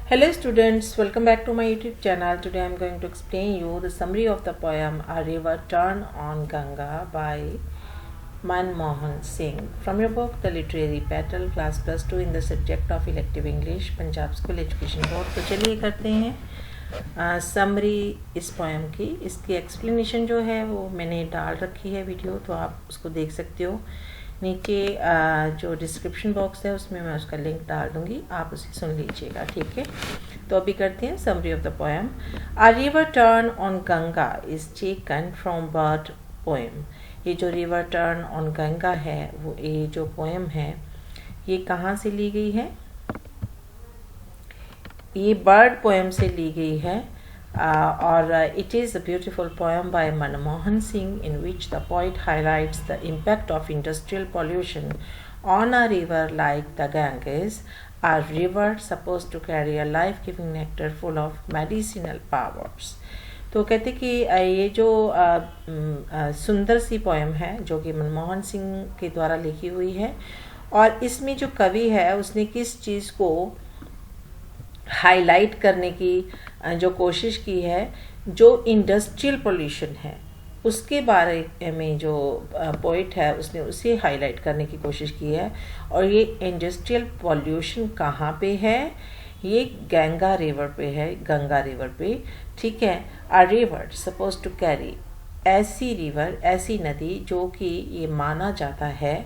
Hello students, welcome back to my YouTube channel. Today I am going to explain you the summary of the poem A River Turn on Ganga by Manmohan Singh from your book The Literary Battle, class +2 in the subject of elective English, Punjab School Education Board. तो चलिए करते हैं summary इस poem की। इसकी explanation जो है वो मैंने डाल रखी है वीडियो, तो आप उसको देख सकते हो। नीचे जो डिस्क्रिप्शन बॉक्स है उसमें मैं उसका लिंक डाल दूंगी, आप उसे सुन लीजिएगा, ठीक है। तो अभी करते हैं summary of the poem. A river tern on Ganga is taken from bird poem. ये जो रिवर टर्न ऑन गंगा है वो ये जो पोएम है ये कहाँ से ली गई है? ये बर्ड पोएम से ली गई है। और it is a beautiful poem by Manmohan Singh in which the poet highlights the impact of industrial pollution on a river like the Ganges, a river supposed to carry a life-giving nectar full of medicinal powers. तो कहते कि ये जो सुंदर सी poem है जो कि मनमोहन सिंह के द्वारा लिखी हुई है, और इसमें जो कवि है उसने किस चीज़ को हाईलाइट करने की जो कोशिश की है, जो इंडस्ट्रियल पोल्यूशन है उसके बारे में जो पोइट है उसने उसे हाईलाइट करने की कोशिश की है। और ये इंडस्ट्रियल पोल्यूशन कहाँ पे है? ये गंगा रिवर पे है, गंगा रिवर पे, ठीक है। A river suppose to carry, ऐसी रिवर, ऐसी नदी जो कि ये माना जाता है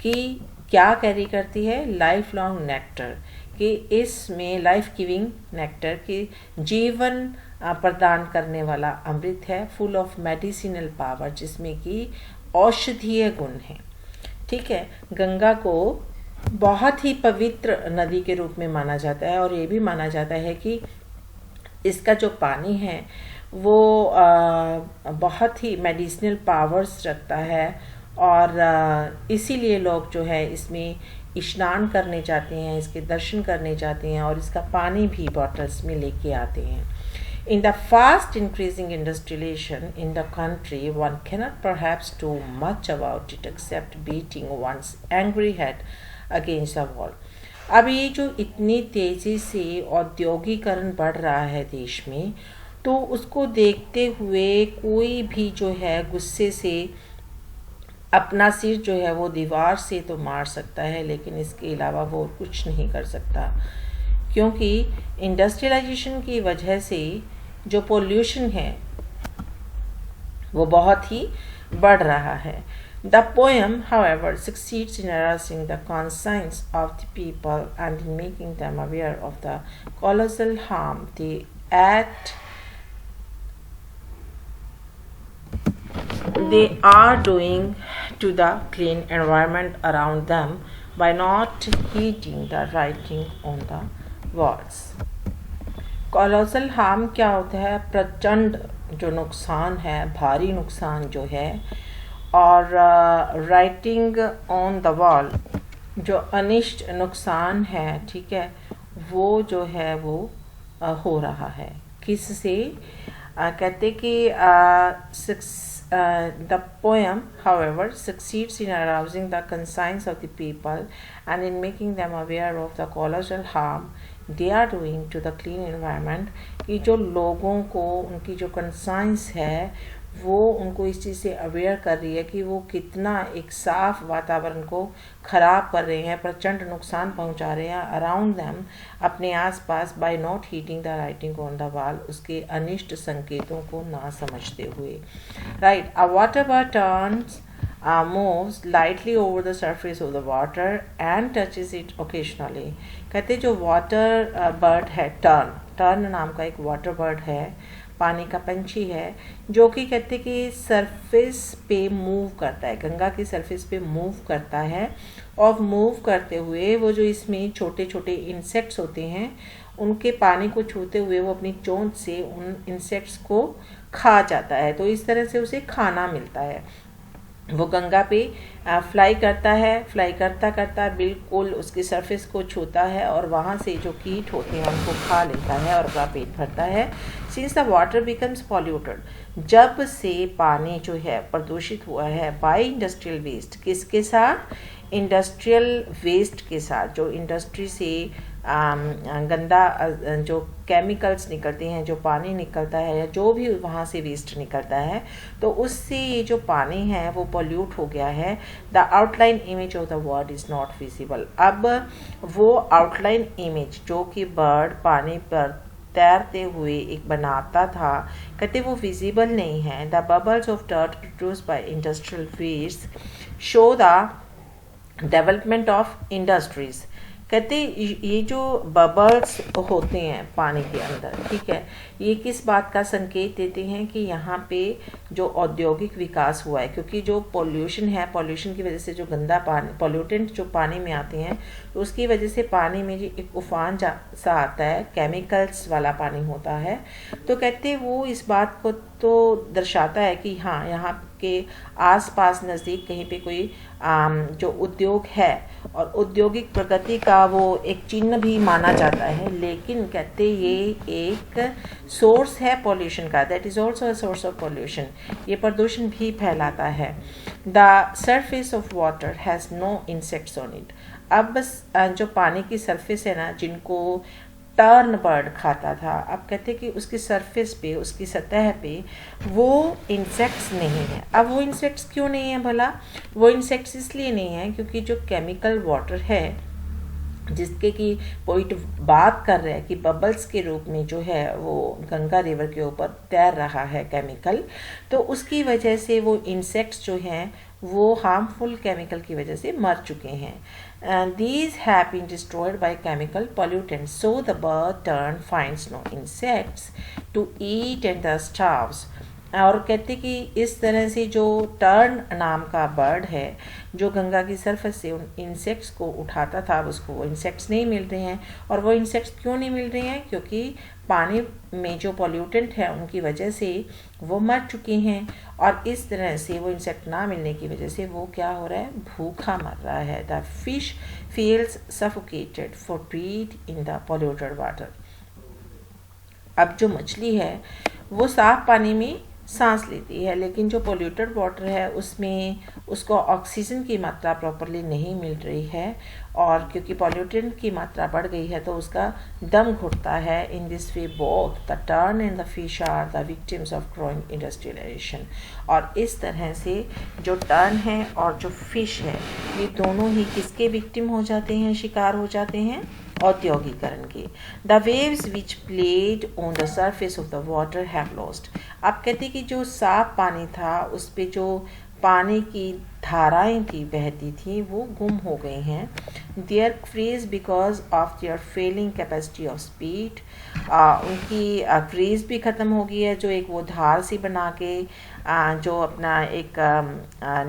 कि क्या कैरी करती है? लाइफ लॉन्ग नेक्टर, कि इसमें लाइफ गिविंग नेक्टर की जीवन प्रदान करने वाला अमृत है, फुल ऑफ मेडिसिनल पावर, जिसमें कि औषधीय गुण है, ठीक है। गंगा को बहुत ही पवित्र नदी के रूप में माना जाता है, और ये भी माना जाता है कि इसका जो पानी है वो बहुत ही मेडिसिनल पावर्स रखता है, और इसीलिए लोग जो है इसमें स्नान करने जाते हैं, इसके दर्शन करने जाते हैं, और इसका पानी भी बॉटल्स में लेके आते हैं। In the fast increasing industrialization in the country, one cannot perhaps do much about it except beating one's angry head against the wall. अब ये जो इतनी तेज़ी से औद्योगिकरण बढ़ रहा है देश में, तो उसको देखते हुए कोई भी जो है गुस्से से अपना सिर जो है वो दीवार से तो मार सकता है, लेकिन इसके अलावा वो कुछ नहीं कर सकता, क्योंकि इंडस्ट्रियलाइजेशन की वजह से जो पोल्यूशन है वो बहुत ही बढ़ रहा है। The poem however succeeds in arousing the conscience of the people and in making them aware of the colossal harm they are doing to the clean environment around them by not heeding the writing on the walls. Colossal harm क्या होता है? प्रचंड जो नुकसान है, भारी नुकसान जो है, और राइटिंग ऑन द वॉल जो अनिष्ट नुकसान है, ठीक है, वो जो है वो हो रहा है। किससे? कहते कि the poem, however, succeeds in arousing the conscience of the people and in making them aware of the colossal harm they are doing to the clean environment, कि जो लोगों को उनकी जो conscience है वो उनको इस चीज़ से अवेयर कर रही है कि वो कितना एक साफ वातावरण को ख़राब कर रहे हैं, प्रचंड नुकसान पहुंचा रहे हैं अराउंड देम, अपने आसपास, by not heating the writing on the wall, उसके अनिष्ट संकेतों को ना समझते हुए। Right, a water bird turns moves lightly over the surface of the water and touches it occasionally. कहते जो वाटर बर्ड है, टर्न नाम का एक वाटर बर्ड है, पानी का पंछी है, जो कि कहते कि सरफेस पे मूव करता है, गंगा की सरफेस पे मूव करता है, और मूव करते हुए वो जो इसमें छोटे छोटे इंसेक्ट्स होते हैं उनके पानी को छूते हुए वो अपनी चोंच से उन इंसेक्ट्स को खा जाता है। तो इस तरह से उसे खाना मिलता है। वो गंगा पे फ्लाई करता है, फ्लाई करता करता बिल्कुल उसकी सरफेस को छूता है, और वहाँ से जो कीट होते हैं उनको खा लेता है और अपना पेट भरता है। Since the water becomes polluted, जब से पानी जो है प्रदूषित हुआ है बाय इंडस्ट्रियल वेस्ट, किसके साथ? इंडस्ट्रियल वेस्ट के साथ, जो इंडस्ट्री से गंदा जो केमिकल्स निकलते हैं, जो पानी निकलता है या जो भी वहाँ से वेस्ट निकलता है, तो उससे ये जो पानी है वो पोल्यूट हो गया है। The outline image of the word is not visible. अब वो आउटलाइन इमेज जो कि बर्ड पानी पर तैरते हुए एक बनाता था, कहते वो विजिबल नहीं है। The bubbles of dirt produced by industrial waste show the development of industries. कहते ये जो बबल्स होते हैं पानी के अंदर, ठीक है, ये किस बात का संकेत देते हैं कि यहाँ पे जो औद्योगिक विकास हुआ है, क्योंकि जो पोल्यूशन है, पोल्यूशन की वजह से जो गंदा पानी, पोल्यूटेंट जो पानी में आते हैं, तो उसकी वजह से पानी में जो एक उफान सा आता है, केमिकल्स वाला पानी होता है। तो कहते वो इस बात को तो दर्शाता है कि हाँ, यहाँ के आसपास नज़दीक कहीं पे कोई जो उद्योग है और औद्योगिक प्रगति का वो एक चिन्ह भी माना जाता है। लेकिन कहते ये एक सोर्स है पोल्यूशन का, that is also a source of pollution. ये प्रदूषण भी फैलाता है। The surface of water has no insects on it. अब बस जो पानी की सरफेस है ना, जिनको टर्न बर्ड खाता था, अब कहते कि उसकी सरफेस पे, उसकी सतह पे वो इंसेक्ट्स नहीं है। अब वो इंसेक्ट्स क्यों नहीं है भला? वो इंसेक्ट्स इसलिए नहीं है क्योंकि जो केमिकल वाटर है, जिसके की पॉइंट बात कर रहे हैं कि बबल्स के रूप में जो है वो गंगा रिवर के ऊपर तैर रहा है केमिकल, तो उसकी वजह से वो इंसेक्ट्स जो हैं वो हार्मफुल केमिकल की वजह से मर चुके हैं। These have been destroyed by chemical pollutants, so the bird turn finds no insects to eat and thus starves. और कहते कि इस तरह से जो टर्न नाम का बर्ड है, जो गंगा की सरफेस से उन इंसेक्ट्स को उठाता था, उसको वो इंसेक्ट्स नहीं मिल रहे हैं। और वो इंसेक्ट्स क्यों नहीं मिल रहे हैं? क्योंकि पानी में जो पॉल्यूटेंट है उनकी वजह से वो मर चुके हैं। और इस तरह से वो इंसेक्ट ना मिलने की वजह से वो क्या हो रहा है? भूखा मर रहा है। The fish feels suffocated for breath in the polluted water. अब जो मछली है वो साफ पानी में सांस लेती है, लेकिन जो पोल्यूटेड वाटर है उसमें उसको ऑक्सीजन की मात्रा प्रॉपरली नहीं मिल रही है, और क्योंकि पॉल्यूटेंट की मात्रा बढ़ गई है तो उसका दम घुटता है। In this way both the tern and the fish are the victims of growing industrialisation. और इस तरह से जो टर्न है और जो फिश है, ये दोनों ही किसके विक्टिम हो जाते हैं, शिकार हो जाते हैं? औद्योगिकरण के। The waves which played on the surface of the water have lost. आप कहते कि जो साफ पानी था उस पे जो पानी की धाराएं थी, बहती थी, वो गुम हो गई हैं। Their freeze because of their failing capacity of speed. उनकी फ्रीज भी ख़त्म हो गई है, जो एक वो धार सी बना के जो अपना एक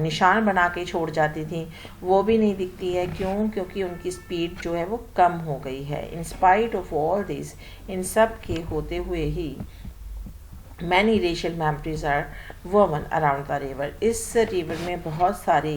निशान बना के छोड़ जाती थी, वो भी नहीं दिखती है। क्यों? क्योंकि उनकी स्पीड जो है वो कम हो गई है। In spite of all this, इन सब के होते हुए ही many racial memories are woven around the river. इस रिवर में बहुत सारे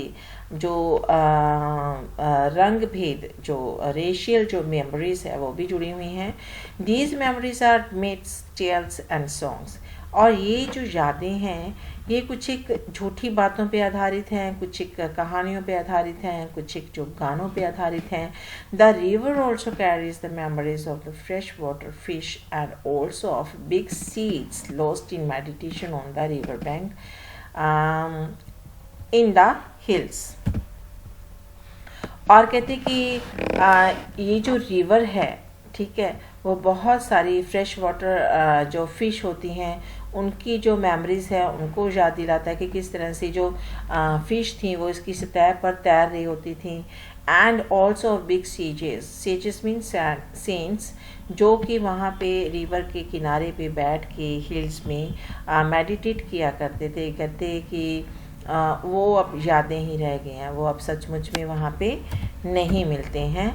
जो रंग भेद, जो रेशियल जो मेमोरीज है वो भी जुड़ी हुई हैं। These memories are maids tales and songs. और ये जो यादें हैं ये कुछ एक झूठी बातों पे आधारित हैं, कुछ एक कहानियों पे आधारित हैं, कुछ एक जो गानों पे आधारित हैं। The river also carries the memories of the fresh water fish and also of big seeds lost in meditation on the river bank in the hills. और कहते कि ये जो रिवर है, ठीक है, वो बहुत सारी फ्रेश वाटर जो फिश होती हैं उनकी जो मेमोरीज है उनको याद दिलाता है कि किस तरह से जो फिश थी वो इसकी सतह पर तैर रही होती थी। And also big seizes, seizes mean saints, जो कि वहाँ पे रिवर के किनारे पे बैठ के हिल्स में मेडिटेट किया करते थे। कहते कि वो अब यादें ही रह गई हैं, वो अब सचमुच में वहाँ पे नहीं मिलते हैं।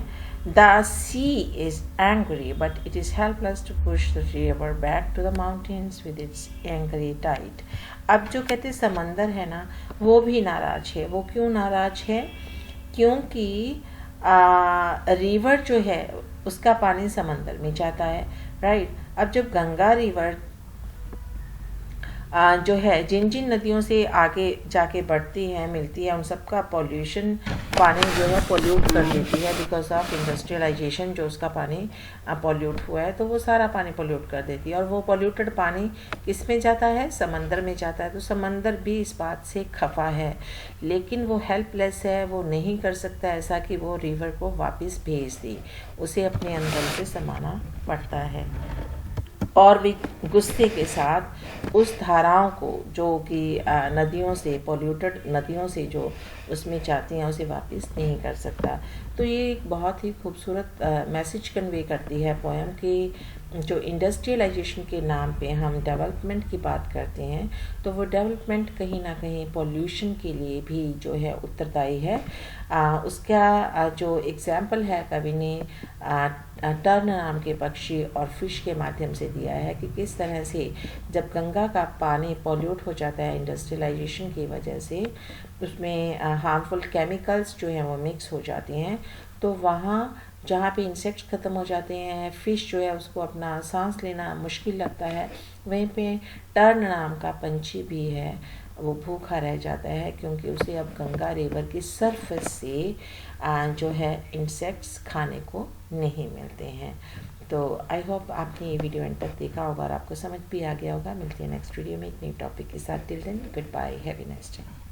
The sea is angry, but it is helpless to push the river back to the mountains with its angry tide. अब जो कहते समंदर है ना, वो भी नाराज है। वो क्यों नाराज है? क्योंकि रिवर जो है उसका पानी समंदर में जाता है, राइट। अब जब गंगा रिवर जो है जिन जिन नदियों से आगे जाके बढ़ती हैं मिलती है, उन सब का पॉल्यूशन पानी जो है पोल्यूट कर देती है बिकॉज ऑफ इंडस्ट्रियलाइजेशन। जो उसका पानी पॉल्यूट हुआ है तो वो सारा पानी पोल्यूट कर देती है, और वो पॉल्यूटेड पानी किस में जाता है? समंदर में जाता है। तो समंदर भी इस बात से खफा है, लेकिन वो हेल्पलेस है, वो नहीं कर सकता ऐसा कि वो रिवर को वापस भेज दे, उसे अपने अंदर से समाना पड़ता है। और भी गुस्से के साथ उस धाराओं को जो कि नदियों से, पॉल्यूटेड नदियों से जो उसमें जाती हैं, उसे वापस नहीं कर सकता। तो ये एक बहुत ही खूबसूरत मैसेज कन्वे करती है पोएम कि जो इंडस्ट्रियलाइजेशन के नाम पे हम डेवलपमेंट की बात करते हैं, तो वो डेवलपमेंट कहीं ना कहीं पॉल्यूशन के लिए भी जो है उत्तरदायी है। उसका जो एग्जाम्पल है कवि ने टर्न नाम के पक्षी और फिश के माध्यम से दिया है कि किस तरह से जब गंगा का पानी पॉल्यूट हो जाता है इंडस्ट्रियलाइजेशन की वजह से, उसमें हार्मफुल केमिकल्स जो हैं वो मिक्स हो जाती हैं, तो वहाँ जहाँ पे इंसेक्ट्स ख़त्म हो जाते हैं, फ़िश जो है उसको अपना सांस लेना मुश्किल लगता है, वहीं पे टर्न नाम का पंछी भी है, वो भूखा रह जाता है क्योंकि उसे अब गंगा रिवर की सरफेस से जो है इंसेक्ट्स खाने को नहीं मिलते हैं। तो आई होप आपने ये वीडियो एंड तक देखा होगा और आपको समझ भी आ गया होगा। मिलते हैं नेक्स्ट वीडियो में एक नई टॉपिक के साथ। Till then goodbye, have a nice day.